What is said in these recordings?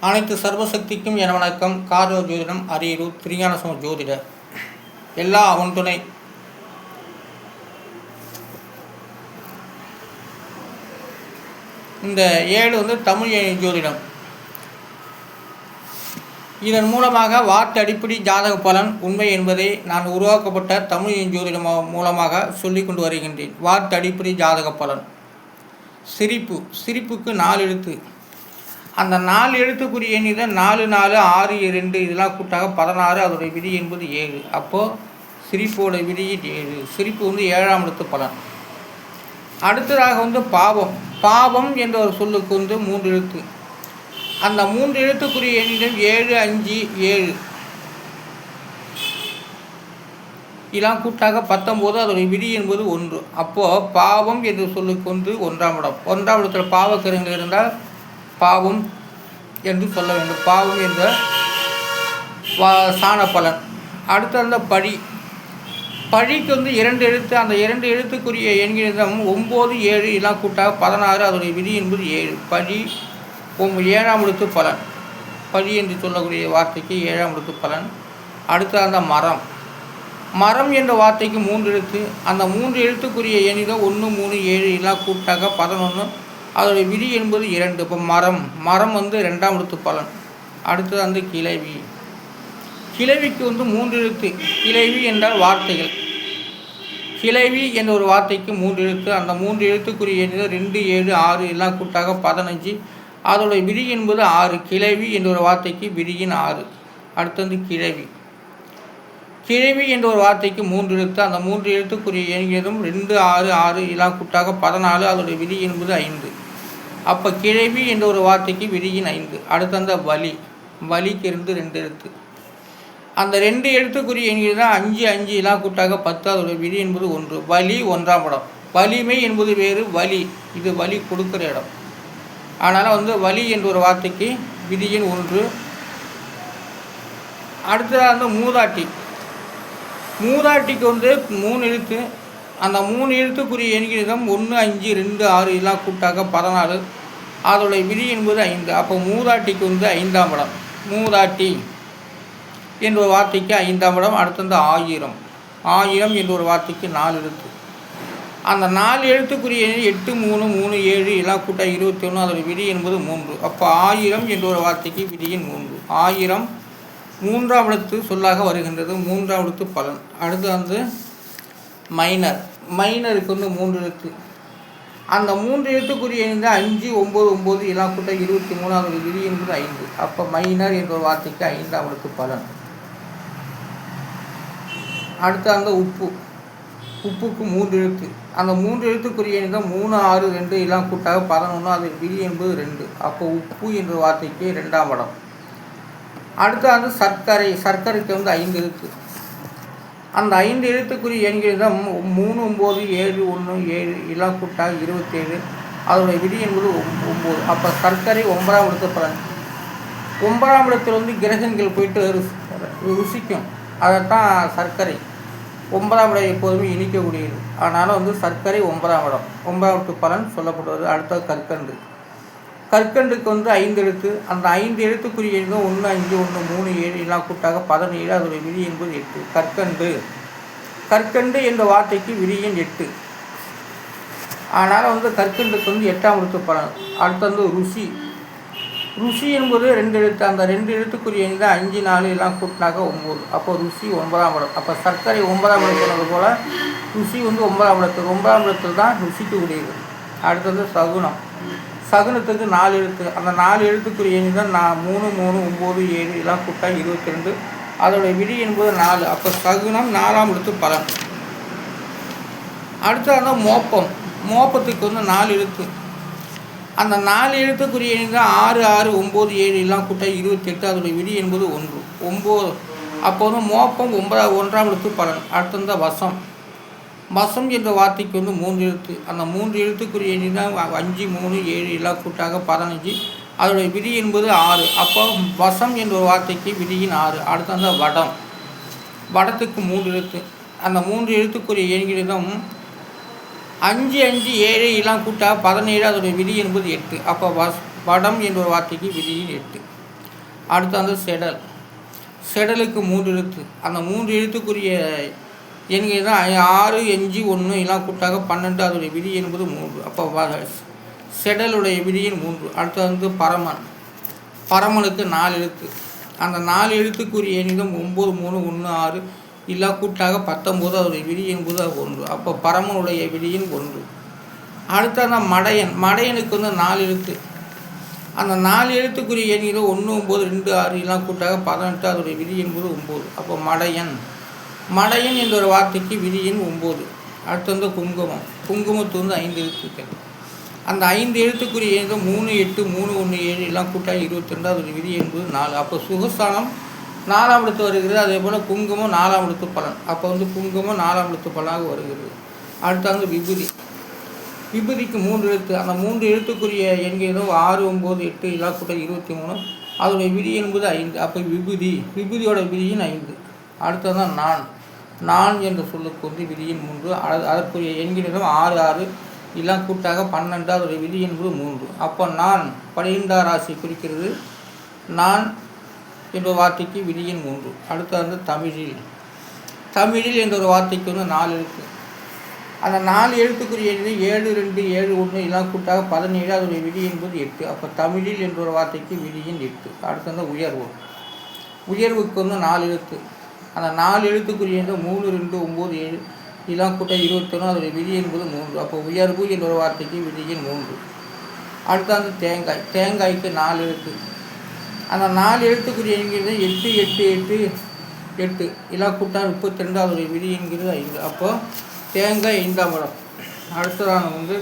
அனைத்து சர்வசக்திக்கும் என வணக்கம். காரோ ஜோதிடம் அரியலூர் திருஞான ஜோதிடர் எல்லா அவன் துணை. இந்த 7 தமிழ் ஜோதிடம். இதன் மூலமாக வார்த்தை அடிப்படை ஜாதக பலன் உண்மை என்பதை நான் உருவாக்கப்பட்ட தமிழ் ஜோதிடம் மூலமாக சொல்லிக் கொண்டு வருகின்றேன். வார்த்தை அடிப்படை ஜாதக பலன். சிரிப்புக்கு 4 எழுத்து. அந்த 4 எழுத்துக்குரிய எண் 4 4 6 2 இதெல்லாம் கூட்டாக 16. அதோடைய விதி என்பது 7. அப்போது சிரிப்போட விதி 7. சிரிப்பு 7ஆம் எழுத்து பலன். அடுத்ததாக பாவம் என்ற ஒரு சொல்லுக்கு 3 எழுத்து. அந்த 3 எழுத்துக்குரிய எண்ணிடம் 7 5 7 இதெல்லாம் கூட்டாக 19. அதோடைய விதி என்பது 1. அப்போது பாவம் என்ற சொல்லுக்கு 1ஆம் இடம். 1ஆம் இடத்துல பாவக்கருங்கள் இருந்தால் பாவம் என்று சொல்ல வேண்டும். பாவம் என்ற சாண பலன். அடுத்து அந்த பழிக்கு 2 எழுத்து. அந்த 2 எழுத்துக்குரிய எண்களிடம் 9 7 இதெல்லாம் கூட்டாக 16. அதோடைய விதி என்பது 7. பழி 7ஆம் எழுத்து பலன். பழி என்று சொல்லக்கூடிய வார்த்தைக்கு 7ஆம் எழுத்து பலன். அடுத்து அந்த மரம் என்ற வார்த்தைக்கு 3 எழுத்து. அந்த 3 எழுத்துக்குரிய எண்ணிடம் 1 3 7 இதெல்லாம் கூட்டாக 11. அதோடைய விதி என்பது 2. இப்போ மரம் 2ஆம் எழுத்து பலன். அடுத்தது அந்த கிளவிக்கு 3 எழுத்து. கிளவி என்றால் வார்த்தைகள். கிளவி என்ற ஒரு வார்த்தைக்கு 3 எழுத்து. அந்த 3 எழுத்துக்குரிய எண்ணில் 2 7 6 எல்லாம் கூட்டாக 15. அதோடைய விதி என்பது 6. கிளவி என்ற ஒரு வார்த்தைக்கு விதியின் 6. அடுத்தது கிழவி என்ற ஒரு வார்த்தைக்கு 3 எழுத்து. அந்த 3 எழுத்துக்குரிய எண்களும் 2 6 6 எல்லாம் கூட்டாக 14. அதோடைய விதி என்பது 5. அப்போ கிழவி என்ற ஒரு வார்த்தைக்கு விதியின் 5. அடுத்து அந்த வலிக்கு 2 எழுத்து. அந்த 2 எழுத்துக்குரிய எண்கள் தான் 5 5 எல்லாம் கூட்டாக 10. அதோடைய விதி என்பது 1. வலி 1ஆம் இடம். வலிமை என்பது வேறு. இது வலி கொடுக்குற இடம். அதனால் வலி என்ற ஒரு வார்த்தைக்கு விதியின் 1. அடுத்ததாக மூதாட்டிக்கு 3 எழுத்து. அந்த 3 எழுத்துக்குரிய எண்களிடம் 1 5 2 6 எல்லாம் கூட்டாக 14. அதோடைய விதி என்பது 5. அப்போ மூதாட்டிக்கு 5ஆம் இடம். மூதாட்டி என்ற ஒரு வார்த்தைக்கு 5ஆம் இடம். அடுத்தது ஆயிரம் என்ற ஒரு வார்த்தைக்கு 4 எழுத்து. அந்த 4 எழுத்துக்குரிய எண் 8 3 3 7 எல்லாம் கூட்டாக 21. அதோடைய விதி என்பது 3. அப்போ ஆயிரம் என்ற ஒரு வார்த்தைக்கு விதியின் 3. ஆயிரம் 3ஆம் எழுத்து சொல்லாக வருகின்றது. 3ஆம் எழுத்து பலன். அடுத்து மைனருக்கு 3 எழுத்து. அந்த 3 எழுத்துக்குரிய எண் 5 9 9 எல்லாம் கூட்டாக 23. அதோடைய விதி என்பது 5. அப்போ மைனர் என்ற ஒரு வார்த்தைக்கு 5ஆம் எழுத்து பலன். அடுத்து உப்புக்கு 3 எழுத்து. அந்த 3 எழுத்துக்குரிய எண் 3 6 2 எல்லாம் கூட்டாக 11. அதோடைய விதி என்பது 2. அப்போ உப்பு என்ற வார்த்தைக்கு 2ஆம் இடம். அடுத்து சர்க்கரைக்கு 5 எழுத்து. அந்த 5 எழுத்துக்குரிய எண்களிடம் 3 9 7 1 7 எல்லாம் கூட்டாக 27. அதோடைய விதி என்பது 9. அப்போ சர்க்கரை 9ஆம் எழுத்து பலன். 9ஆம் இடத்தில் கிரகங்கள் போயிட்டு ருசிக்கும். அதைத்தான் சர்க்கரை 9ஆம் இடம் எப்போதுமே இனிக்கக்கூடியது. அதனால் சர்க்கரை 9ஆம் இடம். 9ஆம் எழுத்து பலன் சொல்லப்படுவது. அடுத்தது கற்கண்டுக்கு 5 எழுத்து. அந்த 5 எழுத்துக்குரிய எண் 1 5 1 3 7 எல்லாம் கூட்டாக 17. அதோடைய விதி என்பது 8. கற்கண்டு என்ற வார்த்தைக்கு விதியின் 8. அதனால் கற்கண்டுக்கு 8ஆம் எழுத்து பலன். அடுத்தது ருசி என்பது 2 எழுத்து. அந்த 2 எழுத்துக்குரிய எண் 5 4 எல்லாம் கூட்டினாக 9. அப்போ ருசி 9ஆம் இடம். அப்போ சர்க்கரை 9ஆம் இடம் சொன்னது போல் ருசி 9ஆம் இடத்தில். 9ஆம் இடத்தில் தான் ருசிக்கக்கூடியது. அடுத்தது சகுனத்துக்கு 4 எழுத்து. அந்த 4 எழுத்துக்குரிய எண் 3 3 9 7 எல்லாம் கூட்டாக 22. அதோடைய விதி என்பது 4. அப்போ சகுனம் 4ஆம் எழுத்து பலன். அடுத்தது மோப்பத்துக்கு 4 எழுத்து. அந்த 4 எழுத்துக்குரிய எண் 6 6 9 7 எல்லாம் கூட்டாக 28. அதோடைய விதி என்பது 1. அப்போ மோப்பம் 1ஆம் எழுத்து பலன். அடுத்தது வசம் என்ற வார்த்தைக்கு 3 எழுத்து. அந்த 3 எழுத்துக்குரிய எண் 5 3 7 எல்லாம் கூட்டாக 15. அதோடைய விதி என்பது 6. அப்போ வசம் என்ற ஒரு வார்த்தைக்கு விதியின் 6. அடுத்தது வடத்துக்கு 3 எழுத்து. அந்த 3 எழுத்துக்குரிய எண்களிடம் 5 5 7 எல்லாம் கூட்டாக 17. அதோடைய விதி என்பது 8. அப்போ வடம் என்ற ஒரு வார்த்தைக்கு விதியின் 8. அடுத்து வந்து செடல். செடலுக்கு 3 எழுத்து. அந்த 3 எழுத்துக்குரிய எண்கள் தான் 6, 5, 1 எல்லாம் கூட்டாக 12. அதோடைய விதி என்பது 3. அப்போ செடலுடைய விதியின் 3. அடுத்து வந்து பரமன். பரமனுக்கு 4 எழுத்து. அந்த 4 எழுத்துக்குரிய எண்ணிடம் 9, 3, 1, 6 எல்லாம் கூட்டாக 19. அதோடைய விதி என்பது 1. அப்போ பரமனுடைய விதியின் 1. அடுத்து அந்த மடையன். மடையனுக்கு வந்து 4 எழுத்து. அந்த 4 எழுத்துக்குரிய எண்ணிடம் 1, 9, 2, 6 எல்லாம் கூட்டாக 18. அதோடைய விதி என்பது 9. அப்போ மடையன். மடையன் என்ற ஒரு வார்த்தைக்கு விதியின் 9. அடுத்து வந்து குங்குமம். குங்குமத்து வந்து 5 எழுத்துக்கள். அந்த 5 எழுத்துக்குரிய எண்ணிடம் 3, 8, 3, 1, 7 எல்லாம் கூட்டாக 22. அதோடைய விதி என்பது 4. அப்போ சுகஸ்தானம் 4ஆம் இடத்து வருகிறது. அதே போல் குங்குமம் 4ஆம் இடத்து பலன். அப்போ வந்து குங்குமம் 4ஆம் இடத்து பலனாக வருகிறது. அடுத்து வந்து விபூதி. விபூதிக்கு 3 எழுத்து. அந்த 3 எழுத்துக்குரிய எண்களிலும் 6, 9, 8 எல்லாம் கூட்ட 23. அதோடைய விதி என்பது 5. அப்போ விபூதி. விபூதியோட விதியின் 5. அடுத்தது தான் நான். நான் என்ற சொல்லுக்கு வந்து விதியின் 3. அதற்குரிய எண்களிலும் 6, 6 எல்லாம் கூட்டாக 12. அதோடைய விதி என்பது 3. அப்போ நான் 12 ராசி குறிக்கிறது. நான் என்ற வார்த்தைக்கு விதியின் 3. அடுத்து வந்து தமிழில். தமிழில் என்ற ஒரு வார்த்தைக்கு வந்து 4 எழுத்து. அந்த 4 எழுத்துக்குரிய எண்ணு 7, 2, 7, 1 எல்லாம் கூட்டாக 17. அதோடைய விதி என்பது 8. அப்போ தமிழில் என்ற ஒரு வார்த்தைக்கு விதியின் 8. அடுத்து வந்து உயர்வு. உயர்வுக்கு வந்து 4 எழுத்து. அந்த 4 எழுத்துக்குரிய எண்ணு 3, 2, 9, 7 எல்லாம் கூட்ட 21. அதோடைய விதி என்பது 3. அப்போ உயர்வு என்ற ஒரு வார்த்தைக்கு விதியின் 3. அடுத்து வந்து தேங்காய். தேங்காய்க்கு 4 எழுத்து. அந்த 4 எழுத்துக்குரிய எண்கிறது 8, 8, 8, 8 எல்லாம் கூட்டா 32. அதோடைய விதி என்கிறது 5. அப்போ தேங்காய் 5ஆம் இடம். அடுத்ததான வந்து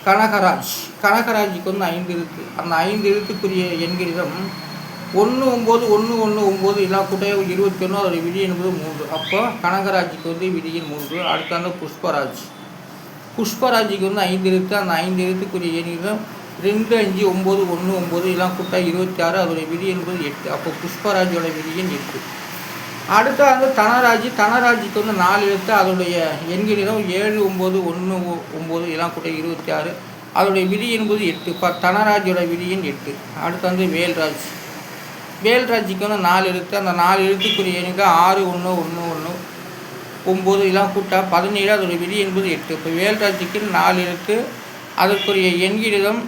கனகராஜ். கனகராஜுக்கு வந்து 5 எழுத்து. அந்த 5 எழுத்துக்குரிய எண்களிடம் 1, 9, 1, 1, 9 எல்லாம் கூட்ட 21. அதோடைய விதி என்பது 3. அப்போ கனகராஜுக்கு வந்து விதியின் 3. அடுத்து வந்து புஷ்பராஜ். புஷ்பராஜுக்கு வந்து 5 எழுத்து. அந்த 5 எழுத்துக்குரிய எண்களிடம் 2, 5, 9, 1, 9 எல்லாம் கூட்ட 26. அதோடைய விதி என்பது 8. அப்போ புஷ்பராஜோட விதியின் 8. அடுத்து வந்து தனராஜ். தனராஜுக்கு வந்து 4 எழுத்து. அதோடைய எண்களிடம் 7, 9, 1, 9 எல்லாம் கூட்ட 26. அதோடைய விதி என்பது 8. இப்போ தனராஜோட விதியின் 8. அடுத்து வந்து வேல்ராஜ். வேல்ராஜுக்கு வந்து 4 எழுத்து. அந்த 4 எழுத்துக்குரிய எண்ணிக்கை 6, 1, 1, 1, 9 எல்லாம் கூட்டா 17. அதோடைய விதி என்பது 8. இப்போ வேல்ராஜுக்கு 4 எழுத்து. அதற்குரிய எண்களிடம்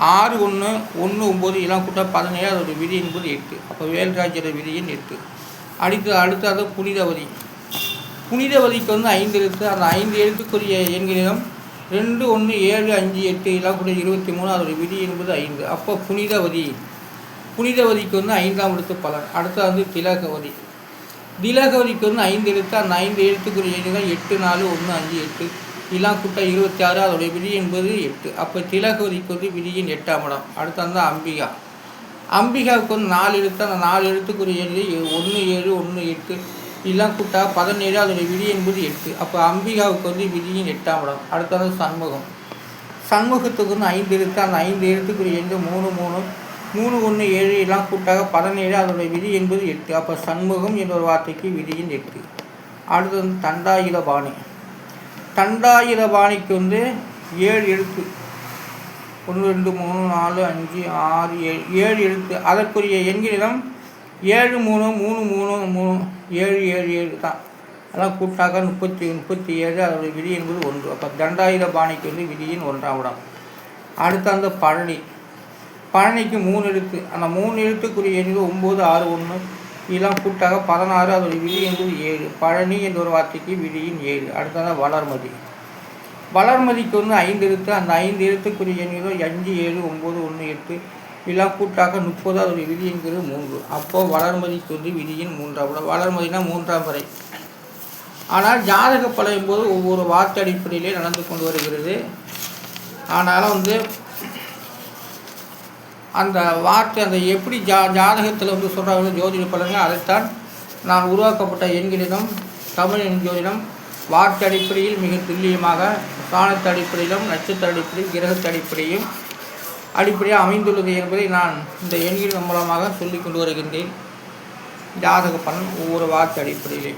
6, 1, 1, 9 எல்லாம் கூட்டா 17. அதோடைய விதி என்பது 8. அப்போ வேல்ராஜோட விதியின் 8. அடுத்தது புனிதவதி. புனிதவதிக்கு வந்து 5 எழுத்து. அந்த 5 எழுத்துக்குரிய எண்களிடம் 2, 1, 7, 5, 8 எல்லாம் கூட 23. அதோடைய விதி என்பது 5. அப்போ புனிதவதி. புனிதவதிக்கு வந்து 5ஆம் எழுத்து பலன். அடுத்தது வந்து திலகவதி. திலகவதிக்கு வந்து 5 எழுத்து. அந்த 5 எழுத்துக்குரிய எண்கள் 8, 4, 1, 5, 8 எல்லாம் கூட்ட 26. அதோடைய விதி என்பது 8. அப்போ திலகவதிக்கு வந்து விதியின் 8ஆம் இடம். அடுத்து வந்து அம்பிகா. அம்பிகாவுக்கு வந்து 4 எழுத்து. அந்த 4 எழுத்துக்குரிய எண்கள் 1, 7, 1, 8 எல்லாம் கூட்டா 17. அதோடைய விதி என்பது 8. அப்போ அம்பிகாவுக்கு வந்து விதியின் 8ஆம் இடம். அடுத்து வந்து சண்முகம். சண்முகத்துக்கு வந்து 5 எழுத்து. அந்த 5 எழுத்துக்குரிய எண்கள் 3, 3, 3, 1, 7 எல்லாம் கூட்டாக 17. அதோடைய விதி என்பது 8. அப்போ சண்முகம் என்ற ஒரு வார்த்தைக்கு விதியின் 8. அடுத்து வந்து தண்டாயுதபாணி. தண்டாயுதபாணிக்கு வந்து 7 எழுத்து. 1, 2, 3, 4, 5, 6, 7 எழுத்து. அதற்குரிய எண்களிடம் 7, 3, 3, 3, 3, 7, 7, 7 தான். அதெல்லாம் கூட்டாக 37. அதோடைய விதி என்பது 1. அப்போ தண்டாயுதபாணிக்கு வந்து விதியின் 1ஆம் இடம். அடுத்து அந்த பழனி. பழனிக்கு 3 எழுத்து. அந்த 3 எழுத்துக்குரிய எண்கள் 9, 6, 1 எல்லாம் கூட்டாக 16. அதோடைய விதி என்பது 7. பழனி என்ற ஒரு வார்த்தைக்கு விதியின் 7. அடுத்தது வளர்மதி. வளர்மதிக்கு வந்து 5 எழுத்து. அந்த 5 எழுத்துக்குரிய எண்கள் 5, 7, 9, 1, 8 எல்லாம் கூட்டாக 30. அதோடைய விதி என்கிறது 3. அப்போது வளர்மதிக்கு வந்து விதியின் 3ஆம் இடம். வளர்மதினா 3ஆம் வரை. ஆனால் ஜாதக பலன் போது ஒவ்வொரு வார்த்தை அடிப்படையிலே நடந்து கொண்டு வருகிறது. ஆனாலும் வந்து அந்த வார்த்தை அந்த எப்படி ஜாதகத்தில் வந்து சொல்கிறாங்க ஜோதிட பலங்க, அதைத்தான் நான் உருவாக்கப்பட்ட எண்களிடம் தமிழ் எண் ஜோதிடம் வார்த்தை அடிப்படையில் மிக துல்லியமாக ஸ்தானத்து அடிப்படையிலும் நட்சத்திர அடிப்படையில் கிரகத்து அடிப்படையாக அமைந்துள்ளது என்பதை நான் இந்த எண்களின் மூலமாக சொல்லிக் கொண்டு வருகின்றேன். ஜாதக பலன் ஒவ்வொரு வார்த்தை அடிப்படையிலே.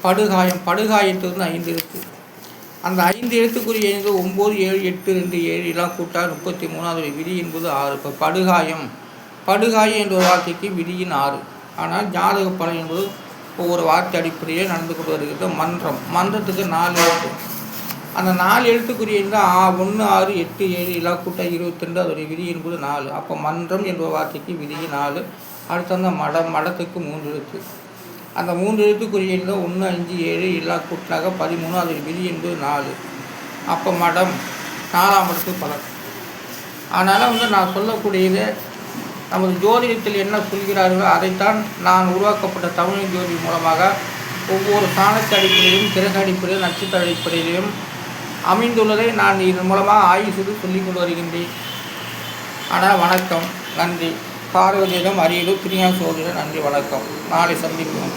படுகாயம். படுகாயத்திலிருந்து 5 எழுத்து. அந்த 5 எழுத்துக்குரிய எண்கள் 9, 7, 8, 2, 7 எல்லாம் கூட்டா 33. அதோடைய விதி என்பது 6. இப்போ படுகாயம் படுகாய் என்ற ஒரு வார்த்தைக்கு விதியின் 6. ஆனால் ஜாதக பலன் என்பது ஒவ்வொரு வார்த்தை அடிப்படையே நடந்து கொண்டு வருகிறது. மன்றம், மன்றத்துக்கு 4 எழுத்து. அந்த 4 எழுத்துக்குரிய இந்த 1 6 8 7 இலா கூட்டாக 22, அதோடைய விதி என்பது 4. அப்போ மன்றம் என்ற வார்த்தைக்கு விதி 4. அடுத்து அந்த மடம், மடத்துக்கு 3 எழுத்து. அந்த 3 எழுத்துக்குரிய இந்த 1 5 7 இலா கூட்டாக 13, அதோடைய விதி என்பது 4. அப்போ மடம் 4ஆம் இடத்து பலன். அதனால் நான் சொல்லக்கூடியது நமது ஜோதிடத்தில் என்ன சொல்கிறார்களோ அதைத்தான் நான் உருவாக்கப்பட்ட தமிழ் ஜோதி மூலமாக ஒவ்வொரு சாணக்கு அடிப்படையிலும், கிரக அடிப்படையிலும், நட்சத்திர அடிப்படையிலும் அமைந்துள்ளதை நான் இதன் மூலமாக ஆய்வு செய்து சொல்லிக் கொண்டு வருகின்றேன். ஆனால் வணக்கம், நன்றி. பார்வதியிடம் அரியலூர் திருஞான சோதரர். நன்றி, வணக்கம். நாளை சந்திப்போம்.